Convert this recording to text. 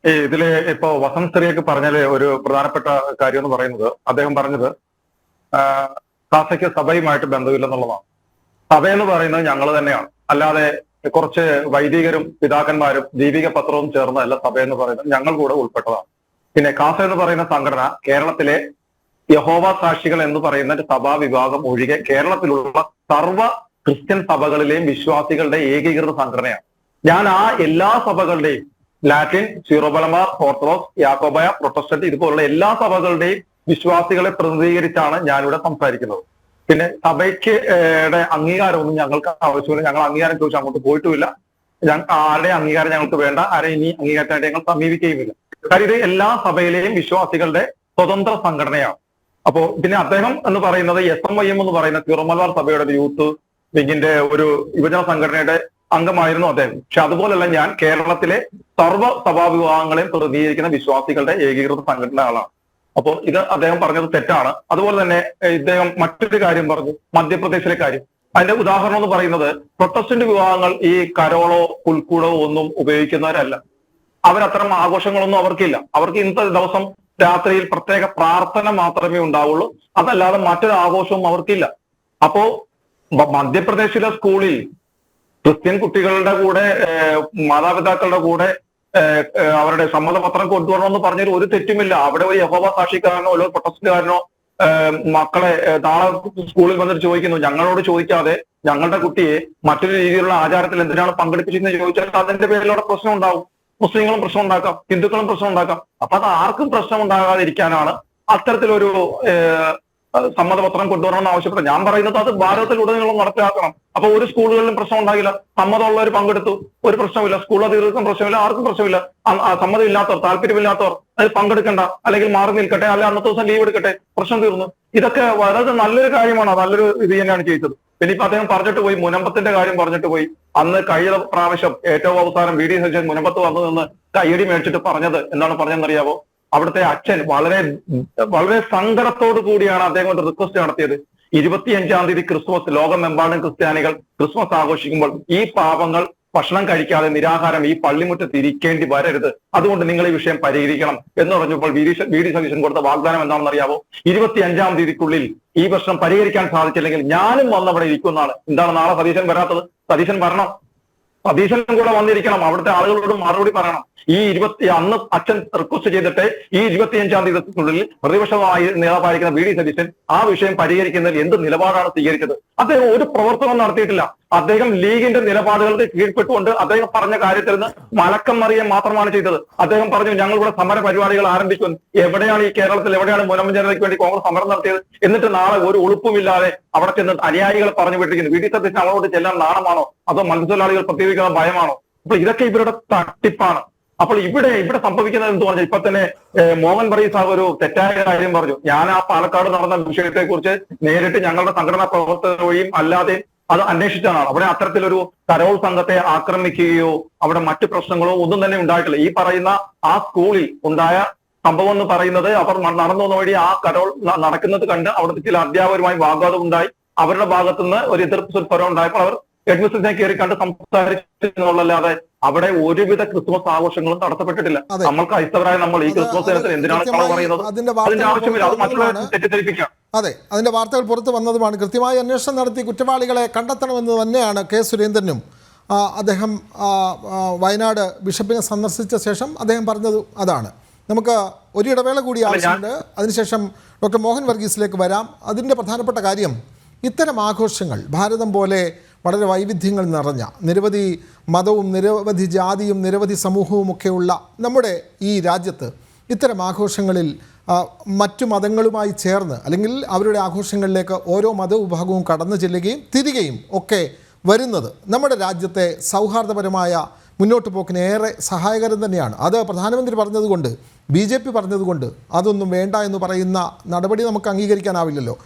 ഇതില് ഇപ്പോ വസന്ത് സിറിയക്ക് പറഞ്ഞാല് ഒരു പ്രധാനപ്പെട്ട കാര്യം എന്ന് പറയുന്നത് അദ്ദേഹം പറഞ്ഞത് കാസയ്ക്ക് സഭയുമായിട്ട് ബന്ധമില്ലെന്നുള്ളതാണ്. സഭയെന്ന് പറയുന്നത് ഞങ്ങൾ തന്നെയാണ്, അല്ലാതെ കുറച്ച് വൈദികരും പിതാക്കന്മാരും ദീപിക പത്രവും ചേർന്നതല്ല സഭയെന്ന് പറയുന്നത്, ഞങ്ങൾ കൂടെ ഉൾപ്പെട്ടതാണ്. പിന്നെ കാസ എന്ന് പറയുന്ന സംഘടന കേരളത്തിലെ യഹോവ സാക്ഷികൾ എന്ന് പറയുന്ന സഭാ വിഭാഗം ഒഴികെ കേരളത്തിലുള്ള സർവ്വ ക്രിസ്ത്യൻ സഭകളിലെയും വിശ്വാസികളുടെ ഏകീകൃത സംഘടനയാണ്. ഞാൻ ആ എല്ലാ സഭകളുടെയും ലാറ്റിൻ, സീറോബലമാർ, ഓർത്തഡോക്സ്, യാക്കോബായ, പ്രൊട്ടസ്റ്റന്റ് ഇതുപോലുള്ള എല്ലാ സഭകളുടെയും വിശ്വാസികളെ പ്രതിനിധീകരിച്ചാണ് ഞാനിവിടെ സംസാരിക്കുന്നത്. പിന്നെ സഭയ്ക്ക് അംഗീകാരമൊന്നും ഞങ്ങൾക്ക് ആവശ്യമില്ല. ഞങ്ങൾ അംഗീകാരം ചോദിച്ചാൽ അങ്ങോട്ട് പോയിട്ടുമില്ല. ആരുടെയും അംഗീകാരം ഞങ്ങൾക്ക് വേണ്ട. ആരെ ഇനി അംഗീകാരത്തിനായിട്ട് ഞങ്ങൾ സമീപിക്കുകയുമില്ല. കാര്യം ഇത് എല്ലാ സഭയിലെയും വിശ്വാസികളുടെ സ്വതന്ത്ര സംഘടനയാണ്. അപ്പോ പിന്നെ അദ്ദേഹം എന്ന് പറയുന്നത് SMIM എന്ന് പറയുന്ന തിരുമലബാർ സഭയുടെ യൂത്ത് വിങ്ങിന്റെ ഒരു യുവജന സംഘടനയുടെ അംഗമായിരുന്നു അദ്ദേഹം. പക്ഷെ അതുപോലെയല്ല, ഞാൻ കേരളത്തിലെ സർവ്വ സഭാവിഭാഗങ്ങളെയും പ്രതിനിധീകരിക്കുന്ന വിശ്വാസികളുടെ ഏകീകൃത സംഘടന ആളാണ്. അപ്പോൾ ഇത് അദ്ദേഹം പറഞ്ഞത് തെറ്റാണ്. അതുപോലെ തന്നെ ഇദ്ദേഹം മറ്റൊരു കാര്യം പറഞ്ഞു, മധ്യപ്രദേശിലെ കാര്യം. അതിന്റെ ഉദാഹരണം എന്ന് പറയുന്നത് പ്രൊട്ടസ്റ്റന്റ് വിഭാഗങ്ങൾ ഈ കരോളോ പുൽക്കൂടോ ഒന്നും ഉപയോഗിക്കുന്നവരല്ല. അവരത്തരം ആഘോഷങ്ങളൊന്നും അവർക്കില്ല. അവർക്ക് ഇന്നത്തെ ദിവസം രാത്രിയിൽ പ്രത്യേക പ്രാർത്ഥന മാത്രമേ ഉണ്ടാവുള്ളൂ. അതല്ലാതെ മറ്റൊരു ആഘോഷവും അവർക്കില്ല. അപ്പോ മധ്യപ്രദേശിലെ സ്കൂളിൽ ക്രിസ്ത്യൻ കുട്ടികളുടെ കൂടെ മാതാപിതാക്കളുടെ കൂടെ അവരുടെ സമ്മതപത്രം കൊണ്ടുവരണമെന്ന് പറഞ്ഞാൽ ഒരു തെറ്റുമില്ല. അവിടെ ഒരു യഹോവ സാക്ഷിക്കാരനോ അല്ലെങ്കിൽ പ്രൊട്ടസ്റ്റന്റുകാരനോ മക്കളെ നാളെ സ്കൂളിൽ വന്നിട്ട് ചോദിക്കുന്നു, ഞങ്ങളോട് ചോദിക്കാതെ ഞങ്ങളുടെ കുട്ടിയെ മറ്റൊരു രീതിയിലുള്ള ആചാരത്തിൽ എന്തിനാണ് പങ്കെടുപ്പിച്ചതെന്ന് ചോദിച്ചാൽ അതിന്റെ പേരിൽ അവിടെ പ്രശ്നം ഉണ്ടാവും. മുസ്ലിങ്ങളും പ്രശ്നം ഉണ്ടാക്കാം, ഹിന്ദുക്കളും പ്രശ്നം ഉണ്ടാക്കാം. അപ്പൊ അത് ആർക്കും പ്രശ്നം ഉണ്ടാകാതിരിക്കാനാണ് അത്തരത്തിലൊരു സമ്മതപത്രം കൊണ്ടുവരണമെന്ന് ആവശ്യപ്പെട്ടത്. ഞാൻ പറയുന്നത് അത് ഭാരതത്തിലുടനീളം നടപ്പിലാക്കണം. അപ്പൊ ഒരു സ്കൂളുകളിലും പ്രശ്നം ഉണ്ടാകില്ല. സമ്മതമുള്ളവർ പങ്കെടുത്തു, ഒരു പ്രശ്നമില്ല. സ്കൂൾ അധികൃതർക്കും പ്രശ്നമില്ല, ആർക്കും പ്രശ്നമില്ല. സമ്മതം ഇല്ലാത്തവർ, താല്പര്യമില്ലാത്തവർ അതിൽ പങ്കെടുക്കണ്ട, അല്ലെങ്കിൽ മാറി നിൽക്കട്ടെ, അല്ലെങ്കിൽ അന്നത്തെ ദിവസം ലീവ് എടുക്കട്ടെ, പ്രശ്നം തീർന്നു. ഇതൊക്കെ വളരെ നല്ലൊരു കാര്യമാണ്. നല്ലൊരു ഇത് തന്നെയാണ് ചെയ്തത്. പിന്നെ ഇപ്പൊ അദ്ദേഹം പറഞ്ഞിട്ട് പോയി, മുനമ്പത്തിന്റെ കാര്യം പറഞ്ഞിട്ട് പോയി. അന്ന് കഴിഞ്ഞ പ്രാവശ്യം ഏറ്റവും അവസാനം VD സതീശൻ മുനമ്പത്ത് വന്നു നിന്ന് കയ്യടി മേടിച്ചിട്ട് പറഞ്ഞത് എന്താണ് പറഞ്ഞതെന്നറിയാവോ? അവിടുത്തെ അച്ഛൻ വളരെ സങ്കടത്തോടു കൂടിയാണ് അദ്ദേഹം ഒരു റിക്വസ്റ്റ് നടത്തിയത്. 25-ാം തീയതി ക്രിസ്മസ്, ലോകമെമ്പാടും ക്രിസ്ത്യാനികൾ ക്രിസ്മസ് ആഘോഷിക്കുമ്പോൾ ഈ പാവങ്ങൾ ഭക്ഷണം കഴിക്കാതെ നിരാഹാരം ഈ പള്ളിമുറ്റത്ത് ഇരിക്കേണ്ടി വരരുത്. അതുകൊണ്ട് നിങ്ങൾ ഈ വിഷയം പരിഹരിക്കണം എന്ന് പറഞ്ഞപ്പോൾ VD സതീശൻ കൊടുത്ത വാഗ്ദാനം എന്താണെന്ന് അറിയാവോ? 25-ാം തീയതിക്കുള്ളിൽ ഈ പ്രശ്നം പരിഹരിക്കാൻ സാധിച്ചില്ലെങ്കിൽ ഞാനും വന്നവിടെ ഇരിക്കുന്നതാണ്. എന്താണ് നാളെ സതീശൻ വരാത്തത്? സതീശൻ വരണം. സതീശനും കൂടെ വന്നിരിക്കണം. അവിടുത്തെ ആളുകളോട് മറുപടി പറയണം. അന്ന് അച്ഛൻ റിക്വസ്റ്റ് ചെയ്തിട്ട് ഈ 25-ാം തീയതിക്കുള്ളിൽ പ്രതിപക്ഷമായി നേതാവായിരിക്കുന്ന VD സതീശൻ ആ വിഷയം പരിഹരിക്കുന്നതിൽ എന്ത് നിലപാടാണ് സ്വീകരിച്ചത്? അദ്ദേഹം ഒരു പ്രവർത്തനം നടത്തിയിട്ടില്ല. അദ്ദേഹം ലീഗിന്റെ നിലപാടുകൾക്ക് കീഴ്പ്പെട്ടുകൊണ്ട് അദ്ദേഹം പറഞ്ഞ കാര്യത്തിൽ നിന്ന് മലക്കം മറിയാൻ മാത്രമാണ് ചെയ്തത്. അദ്ദേഹം പറഞ്ഞു, ഞങ്ങളിവിടെ സമര പരിപാടികൾ ആരംഭിക്കും. എവിടെയാണ് ഈ കേരളത്തിൽ, എവിടെയാണ് മുനമ്പം ജനതയ്ക്ക് വേണ്ടി കോൺഗ്രസ് സമരം നടത്തിയത്? എന്നിട്ട് നാളെ ഒരു ഉളുപ്പുമില്ലാതെ അവിടെ ചെന്ന് അനുയായികളെ പറഞ്ഞു വിട്ടിരിക്കുന്നു. VD സതീശൻ അവരോട് ചെല്ലാൻ നാണമാണോ, അതോ മത്സ്യത്തൊഴിലാളികൾ പ്രതികരിക്കുന്ന ഭയമാണോ? അപ്പൊ ഇതൊക്കെ ഇവരുടെ തട്ടിപ്പാണ്. അപ്പോൾ ഇവിടെ സംഭവിക്കുന്നത് എന്ത് പറഞ്ഞാൽ, ഇപ്പൊ തന്നെ മോഹൻ ബറീസ് സാഹ് ഒരു തെറ്റായ കാര്യം പറഞ്ഞു. ഞാൻ ആ പാലക്കാട് നടന്ന വിഷയത്തെ കുറിച്ച് നേരിട്ട് ഞങ്ങളുടെ സംഘടനാ പ്രവർത്തകർ വഴിയും അല്ലാതെ അത് അന്വേഷിച്ചാണ്. അവിടെ അത്തരത്തിലൊരു കരോൾ സംഘത്തെ ആക്രമിക്കുകയോ അവിടെ മറ്റു പ്രശ്നങ്ങളോ ഒന്നും തന്നെ ഉണ്ടായിട്ടില്ല. ഈ പറയുന്ന ആ സ്കൂളിൽ ഉണ്ടായ സംഭവം എന്ന് പറയുന്നത് അവർ നടന്നു വന്ന വഴി ആ കരോൾ നടക്കുന്നത് കണ്ട് അവിടുത്തെ ചില അധ്യാപകരുമായി വാഗ്വാദം ഉണ്ടായി. അവരുടെ ഭാഗത്തുനിന്ന് ഒരു എതിർപ്പ് സ്വരം ഉണ്ടായപ്പോൾ അവർ ഹെഡ്മിസ്ട്രസിനെ കയറി കണ്ട് സംസാരിച്ചെന്നുള്ളല്ലാതെ അവിടെ ഒരുവിധ ക്രിസ്മസ് ആഘോഷങ്ങളും നടത്തപ്പെട്ടിട്ടില്ല. നമ്മൾ ക്രൈസ്തവരായ നമ്മൾ ഈ ക്രിസ്മസ് ദിനത്തിൽ എന്തിനാണ് കളവ് പറയുന്നത്? അതിന്റെ ആവശ്യമില്ല. അത് മറ്റുള്ളവരെ തെറ്റിദ്ധരിപ്പിക്കാം. അതെ, അതിന്റെ വാർത്തകൾ പുറത്തു വന്നതുമാണ്. കൃത്യമായി അന്വേഷണം നടത്തി കുറ്റവാളികളെ കണ്ടെത്തണമെന്ന് തന്നെയാണ് K. സുരേന്ദ്രനും അദ്ദേഹം വയനാട് ബിഷപ്പിനെ സന്ദർശിച്ച ശേഷം അദ്ദേഹം പറഞ്ഞത് അതാണ്. നമുക്ക് ഒരു ഇടവേള കൂടി ആവശ്യമുണ്ട്. അതിനുശേഷം ഡോക്ടർ മോഹൻ വർഗീസിലേക്ക് വരാം. അതിൻ്റെ പ്രധാനപ്പെട്ട കാര്യം, ഇത്തരം ആഘോഷങ്ങൾ ഭാരതം പോലെ വളരെ വൈവിധ്യങ്ങൾ നിറഞ്ഞ, നിരവധി മതവും നിരവധി ജാതിയും നിരവധി സമൂഹവുമൊക്കെയുള്ള നമ്മുടെ ഈ രാജ്യത്ത് ഇത്തരം ആഘോഷങ്ങളിൽ മറ്റു മതങ്ങളുമായി ചേർന്ന്, അല്ലെങ്കിൽ അവരുടെ ആഘോഷങ്ങളിലേക്ക് ഓരോ മതവിഭാഗവും കടന്നു ചെല്ലുകയും തിരികെയും ഒക്കെ വരുന്നത് നമ്മുടെ രാജ്യത്തെ സൗഹാർദ്ദപരമായ മുന്നോട്ട് പോക്കിന് ഏറെ സഹായകരം തന്നെയാണ്. അത് പ്രധാനമന്ത്രി പറഞ്ഞതുകൊണ്ട്, BJP പറഞ്ഞതുകൊണ്ട് അതൊന്നും വേണ്ട എന്ന് പറയുന്ന നടപടി നമുക്ക് അംഗീകരിക്കാനാവില്ലല്ലോ.